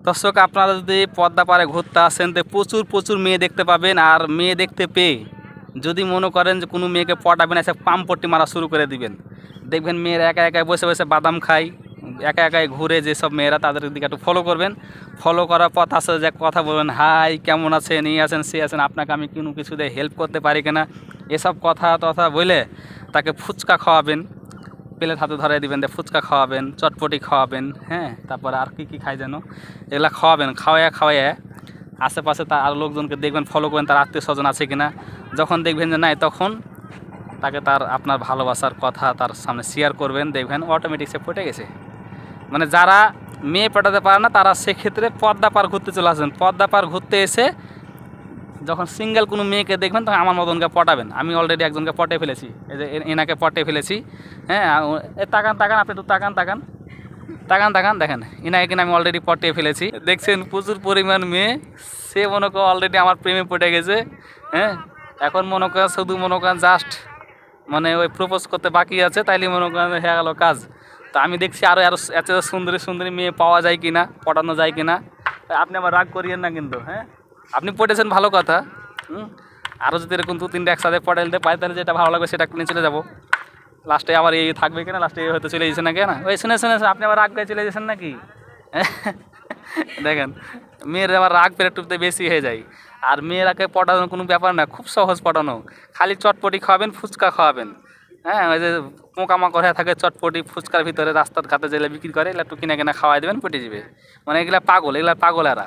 দর্শক, আপনারা যদি পদ্মা পাড়ে ঘুরতে আসেন তো প্রচুর প্রচুর মেয়ে দেখতে পাবেন। আর মেয়ে দেখতে পেয়ে যদি মনে করেন যে কোনো মেয়েকে পটাবেন, এসে পাম্পট্টি মারা শুরু করে দিবেন। দেখবেন মেয়েরা একা একাই বসে বসে বাদাম খায়, একা একাই ঘুরে। যেসব মেয়েরা তাদের দিকে একটু ফলো করবেন। ফলো করার পথ আছে যে কথা বলবেন, হাই কেমন আছেন, এই আছেন সে আছেন, আপনাকে আমি কোনো কিছুতে হেল্প করতে পারি কিনা, এসব কথা টথা বলে তাকে ফুচকা খাওয়াবেন। প্লেট হাতে ধরাই দিবেন, দিয়ে ফুচকা খাওয়াবেন, চটপটি খাওয়াবেন, হ্যাঁ, তারপরে আর কী খাই যেন, এগুলা খাওয়াবেন। খাওয়াইয়া আশেপাশে তার আর লোকজনকে দেখবেন, ফলো করবেন তার আত্মীয় স্বজন আছে কিনা। যখন দেখবেন যে নাই, তখন তাকে আপনার ভালোবাসার কথা তার সামনে শেয়ার করবেন। দেখবেন অটোমেটিক সে পটে গেছে। মানে যারা মেয়ে পটাতে পারে না তারা সেক্ষেত্রে পদ্মা পার ঘুরতে চলে আসবেন। পদ্মা পার ঘুরতে এসে যখন সিঙ্গেল কোনো মেয়েকে দেখবেন তখন আমার মতনকে পটাবেন। আমি অলরেডি একজনকে পটে ফেলেছি, এই যে এনাকে পটে ফেলেছি। হ্যাঁ, তাকান আপনি একটু তাকান দেখেন, এনাকে কিনা আমি অলরেডি পটিয়ে ফেলেছি। দেখছেন প্রচুর পরিমাণ মেয়ে, সে মনে করেন অলরেডি আমার প্রেমে পড়ে গেছে। হ্যাঁ, এখন মনে করেন শুধু মনে করেন জাস্ট মানে ওই প্রপোজ করতে বাকি আছে, তাইলে মনে করেন হয়ে গেল কাজ। তা আমি দেখছি আরও এত সুন্দরী সুন্দরী মেয়ে পাওয়া যায় কিনা, পটানো যায় কিনা। আপনি আবার রাগ করিয়েন না কিন্তু। হ্যাঁ, আপনি পটেছেন ভালো কথা, আরও যদি এরকম 2-3টা একসাথে পটাইতে পাই তাহলে যেটা ভালো লাগবে সেটা নিয়ে চলে যাবো। লাস্টে আবার এই থাকবে কিনা, লাস্টে হয়তো চলে যাচ্ছে না কেন। ওই শুনে আপনি আবার রাগ পেয়ে চলে যাচ্ছেন নাকি? দেখেন, মেয়ের আবার রাগ পেরে টুপতে বেশি হয়ে যায়। আর মেয়েরাকে পটানোর কোনো ব্যাপার না, খুব সহজ পটানো। খালি চটপটি খাওয়াবেন, ফুচকা খাওয়াবেন। হ্যাঁ, ওই যে পোকামাকড় হয়ে থাকে চটপটি ফুচকার ভিতরে, রাস্তার ঘাটে যেগুলো বিক্রি করে, এগুলো একটু কিনে কিনে খাওয়াই দেবেন, পটে যাবে। মানে এগুলা পাগল এরা।